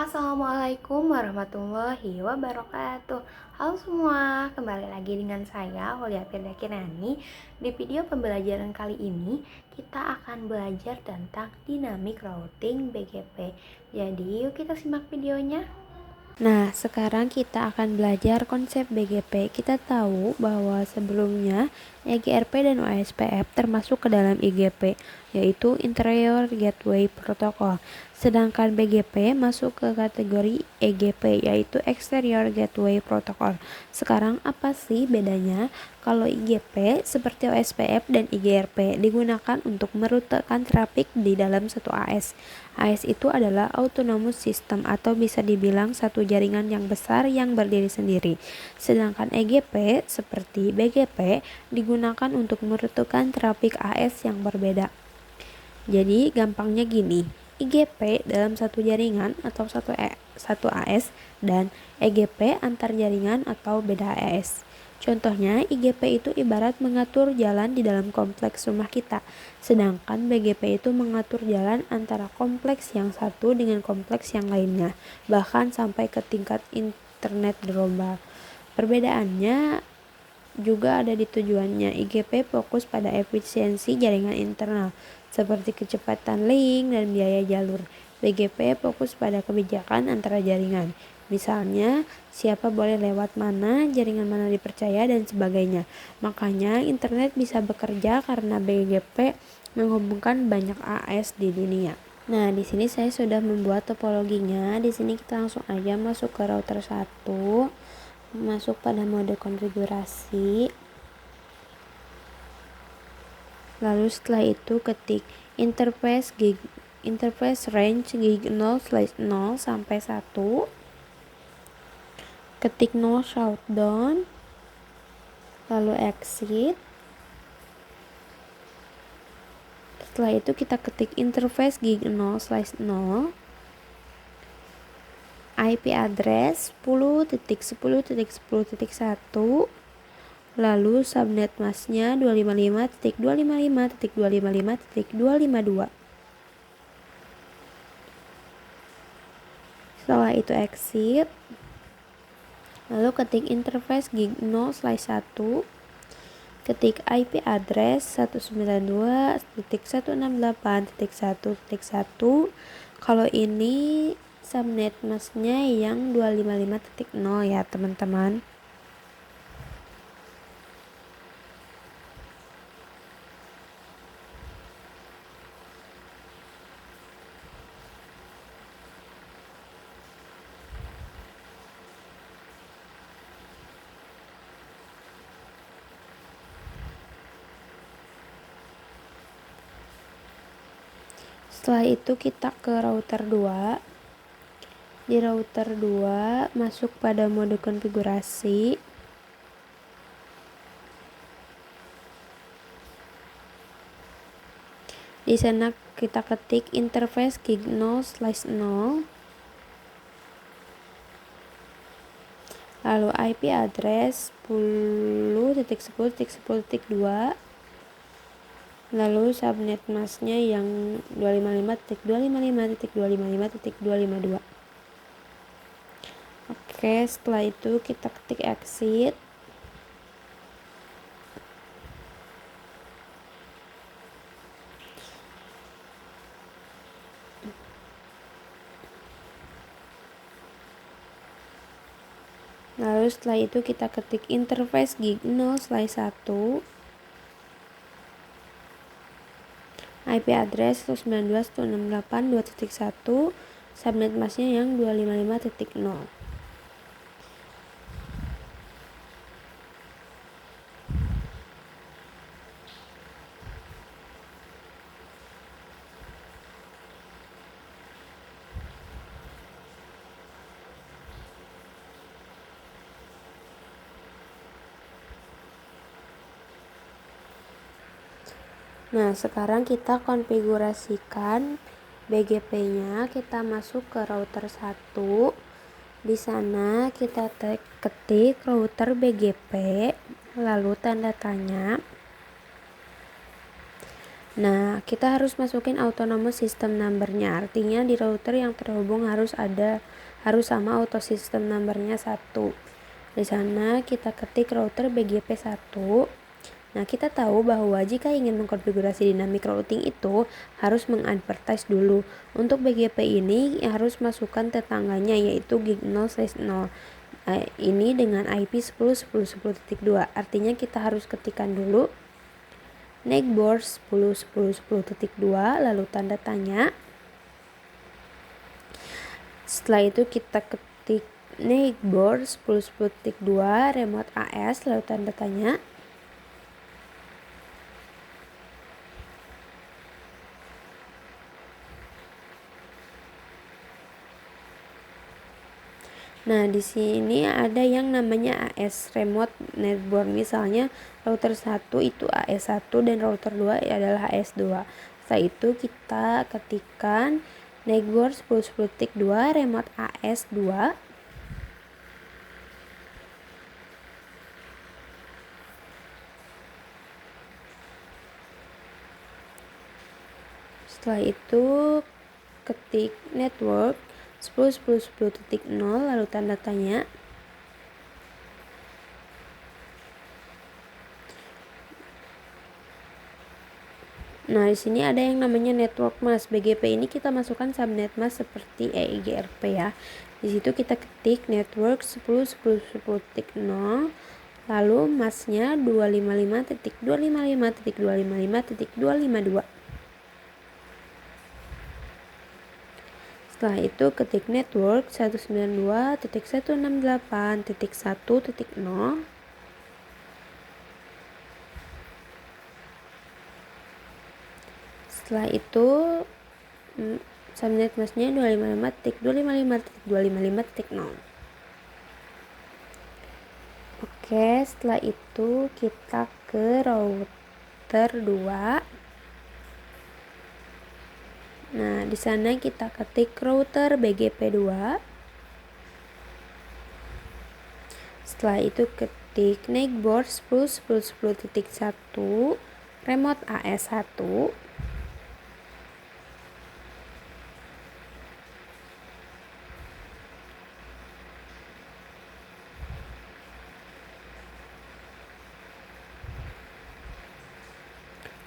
Assalamualaikum warahmatullahi wabarakatuh. Halo semua, kembali lagi dengan saya Aulia Firdakinani. Di video pembelajaran kali ini kita akan belajar tentang dynamic routing BGP. Jadi yuk kita simak videonya. Nah, sekarang kita akan belajar konsep BGP. Kita tahu bahwa sebelumnya EGRP dan OSPF termasuk ke dalam IGP, yaitu Interior Gateway Protocol. Sedangkan BGP masuk ke kategori EGP, yaitu Exterior Gateway Protocol. Sekarang apa sih bedanya? Kalau IGP seperti OSPF dan IGRP digunakan untuk merutekan trafik di dalam satu AS. AS itu adalah autonomous system atau bisa dibilang satu jaringan yang besar yang berdiri sendiri. Sedangkan EGP seperti BGP digunakan untuk merutekan trafik AS yang berbeda. Jadi gampangnya gini, IGP dalam satu jaringan atau satu AS dan EGP antar jaringan atau beda AS. Contohnya, IGP itu ibarat mengatur jalan di dalam kompleks rumah kita, sedangkan BGP itu mengatur jalan antara kompleks yang satu dengan kompleks yang lainnya, bahkan sampai ke tingkat internet global. Perbedaannya juga ada di tujuannya. IGP fokus pada efisiensi jaringan internal, seperti kecepatan link dan biaya jalur. BGP fokus pada kebijakan antara jaringan. Misalnya, siapa boleh lewat mana, jaringan mana dipercaya, dan sebagainya. Makanya, internet bisa bekerja karena BGP menghubungkan banyak AS di dunia. Nah, di sini saya sudah membuat topologinya. Di sini kita langsung aja masuk ke router 1, masuk pada mode konfigurasi. Lalu setelah itu ketik interface range gig 0/0 sampai 1. Ketik no shutdown, lalu exit. Setelah itu kita ketik interface gig 0/0, IP address 10.10.10.1, lalu subnet masknya 255.255.255.252. Setelah itu exit, lalu ketik interface gig 0/1, ketik IP address 192.168.1.1. Kalau ini subnet masknya yang 255.0 ya teman-teman. Setelah itu kita ke router 2. Di router 2 masuk pada mode konfigurasi. Di sana kita ketik interface gig 0/0, lalu IP address 10.10.10.2, lalu subnet masknya yang 255.255.255.252. Oke, setelah itu kita ketik exit. Lalu setelah itu kita ketik interface gig 0/1, IP address 192.168.2.1, subnet masknya yang 255.0. Nah, sekarang kita konfigurasikan BGP-nya. Kita masuk ke router 1. Di sana kita ketik router BGP, lalu tanda tanya. Nah, kita harus masukin autonomous system number-nya. Artinya di router yang terhubung harus sama auto system number-nya 1. Di sana kita ketik router BGP 1. Nah, kita tahu bahwa jika ingin mengkonfigurasi dynamic routing itu harus mengadvertise dulu. Untuk BGP ini harus masukkan tetangganya yaitu gig 0/0. Ini dengan IP 10.10.10.2. Artinya kita harus ketikkan dulu Neighbor 10.10.10.2 lalu tanda tanya. Setelah itu kita ketik Neighbor 10.10.2 remote AS lalu tanda tanya. Nah, di sini ada yang namanya AS remote network. Misalnya router 1 itu AS1 dan router 2 adalah AS2. Setelah itu kita ketikkan network 10.10.2 remote AS2. Setelah itu ketik network 10.10.10.0 lalu tanda tanya. Nah, di sini ada yang namanya network mask. BGP ini kita masukkan subnet mask seperti EIGRP ya. Di situ kita ketik network 10.10.10.0 lalu masknya 255.255.255.252. Setelah itu ketik network 192.168.1.0. Setelah itu subnet masknya 255.255.255.0. Oke, setelah itu kita ke router 2. Nah, di sana kita ketik router BGP 2. Setelah itu ketik neighbor 10.10.10.1 remote AS1.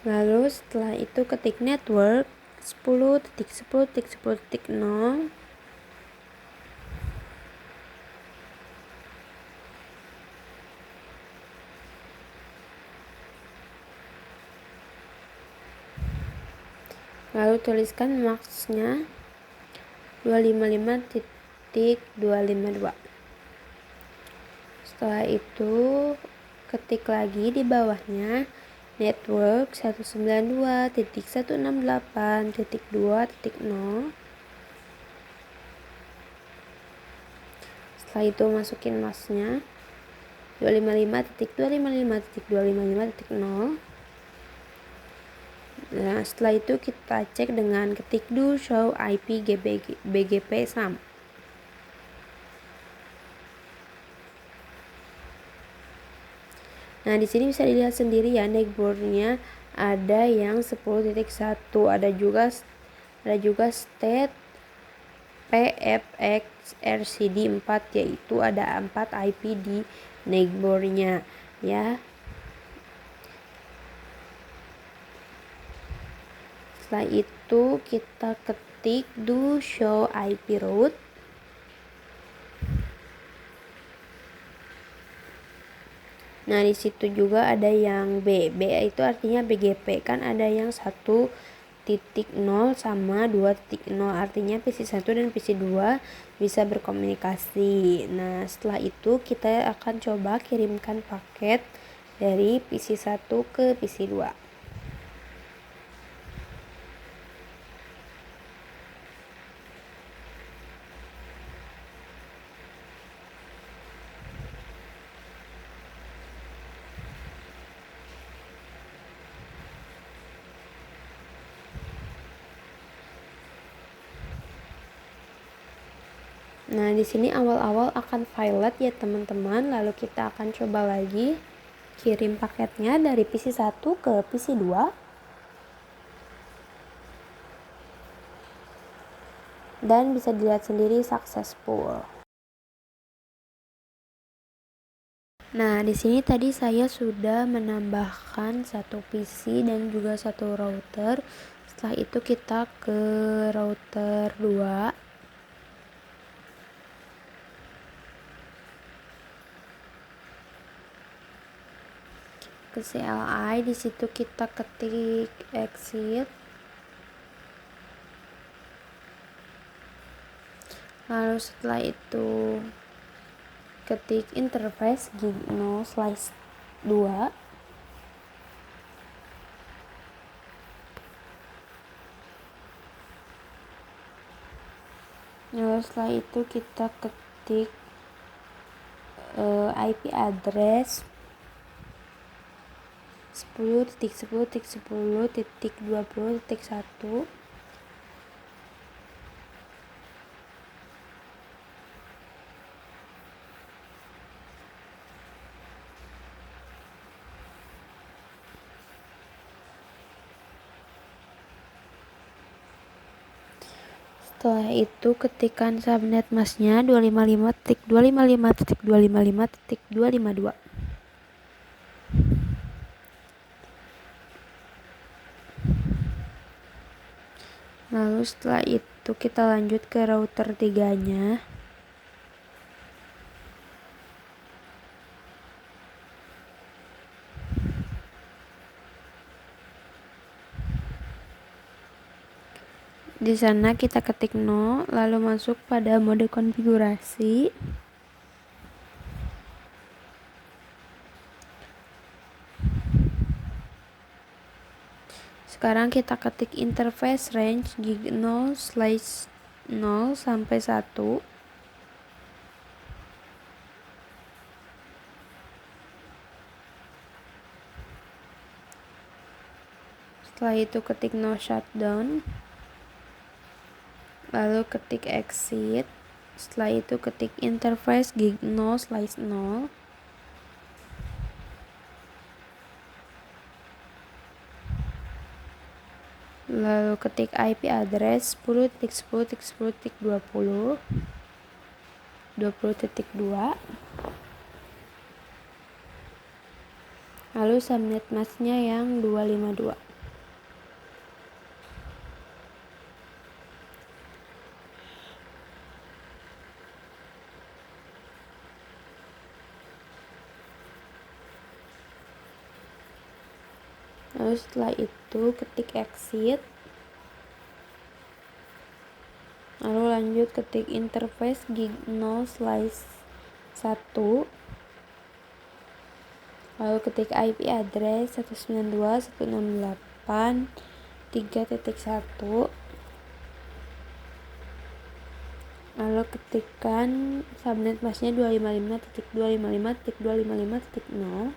Lalu setelah itu ketik network 10.10.10.0. Lalu tuliskan max-nya 255.252. Setelah itu ketik lagi di bawahnya network 192.168.2.0. Setelah itu masukin masknya 255.255.255.0. Nah, setelah itu kita cek dengan ketik do show IP BGP SAM. Nah, di sini bisa dilihat sendiri ya neighbornya ada yang 10.1, ada juga state PFX RCD 4 yaitu ada 4 IP di neighbornya ya. Setelah itu kita ketik do show IP route. Nah, di situ juga ada yang B itu artinya BGP, kan ada yang 1.0 sama 2.0, artinya PC1 dan PC2 bisa berkomunikasi. Nah, setelah itu kita akan coba kirimkan paket dari PC1 ke PC2. Nah, di sini awal-awal akan violet ya teman-teman. Lalu kita akan coba lagi kirim paketnya dari PC1 ke PC2. dan bisa dilihat sendiri successful. Nah, di sini tadi saya sudah menambahkan satu PC dan juga satu router. Setelah itu kita ke router 2. Ke CLI, di situ kita ketik exit. Lalu setelah itu ketik interface gig0/2. Lalu setelah itu kita ketik IP address 10.10.10.20.1. Setelah itu ketikkan subnet masknya 255.255.255.252. Lalu setelah itu kita lanjut ke router 3-nya. Di sana kita ketik no, lalu masuk pada mode konfigurasi. Sekarang kita ketik interface range gig 0/0 sampai 1. Setelah itu ketik no shutdown. Lalu ketik exit. Setelah itu ketik interface gig 0/0. Lalu ketik IP address 10.10.10.20 20.2. Lalu subnet masknya yang 252. Lalu setelah itu ketik exit. Lalu lanjut ketik interface gig 0/1. Lalu ketik IP address 192.168.3.1. Lalu ketikkan subnet masknya 255.255.255.0.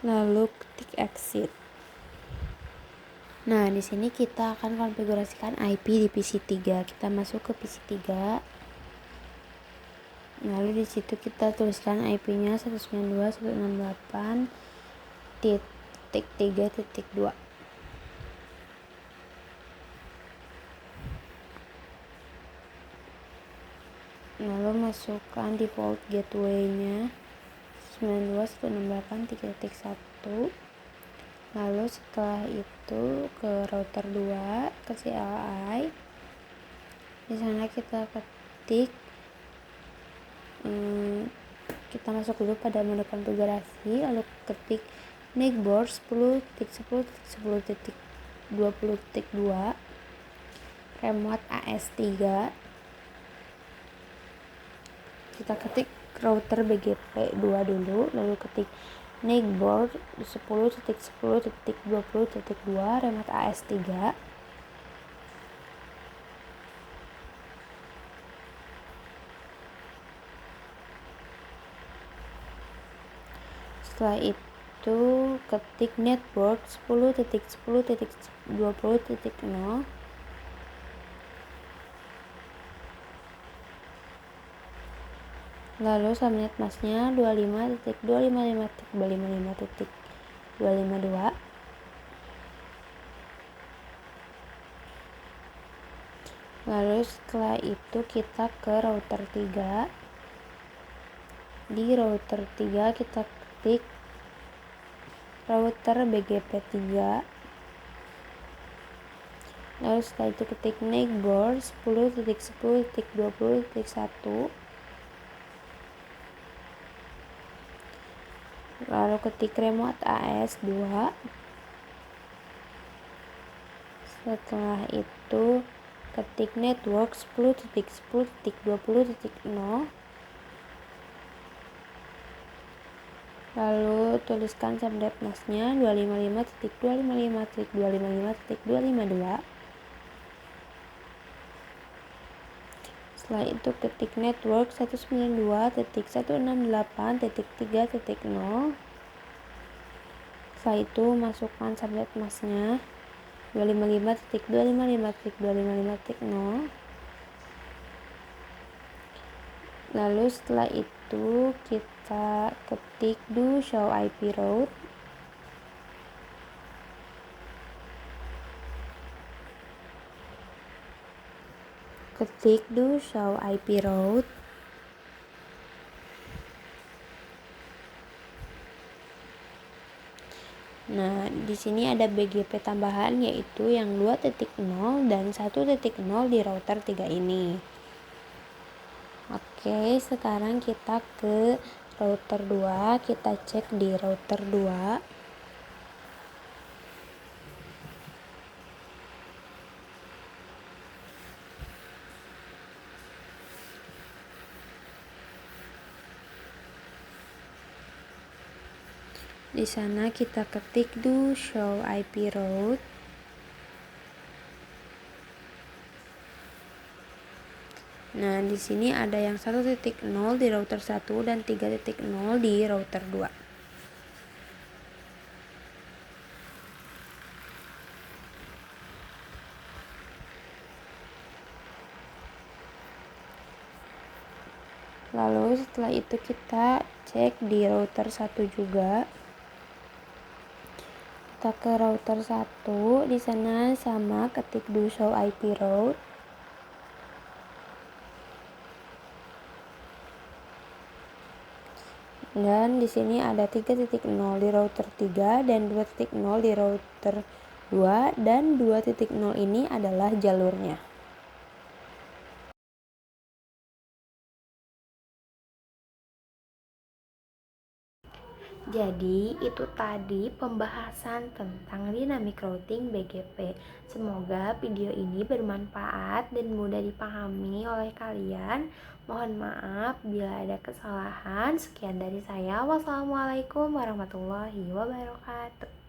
Lalu ketik exit. Nah, di sini kita akan konfigurasikan IP di PC 3. Kita masuk ke PC 3. Lalu di situ kita tuliskan IP-nya 192.168.3.2. Lalu masukkan default gateway-nya 92.168.3.1. Lalu setelah itu ke router 2, ke CLI. Di sana kita ketik, kita masuk dulu pada mode konfigurasi, lalu ketik NICBoard 10.10.10.20.2 remote AS3. Kita ketik router BGP 2 dulu, lalu ketik NICBoard 10.10.20.2 remote AS3. Setelah itu ketik network 10.10.20.0. Lalu subnet masknya 25.255.255.252. Lalu setelah itu kita ke router 3. Di router 3 kita ketik router BGP3. Lalu setelah itu ketik neighbor 10.10.20.1. Lalu ketik remote AS 2. Setelah itu ketik network 10.10.20.0. Lalu tuliskan subnet masknya 255.255.255.252. Setelah itu ketik network 192.168.3.0. Setelah itu masukkan subnet masknya 255.255.255.0. Lalu setelah itu kita ketik do show IP route. Ketik do show IP route. Nah, di sini ada BGP tambahan yaitu yang 2.0 dan 1.0 di router 3 ini. Oke, sekarang kita ke router 2, kita cek di router 2. Di sana kita ketik do show IP route. Nah, di sini ada yang 1.0 di router 1 dan 3.0 di router 2. Lalu setelah itu kita cek di router 1 juga. Kita ke router 1, di sana sama ketik do show IP route. Dan di sini ada 3.0 di router 3 dan 2.0 di router 2 dan 2.0 ini adalah jalurnya. Jadi itu tadi pembahasan tentang dynamic routing BGP. Semoga video ini bermanfaat dan mudah dipahami oleh kalian. Mohon maaf bila ada kesalahan. Sekian dari saya. Wassalamualaikum warahmatullahi wabarakatuh.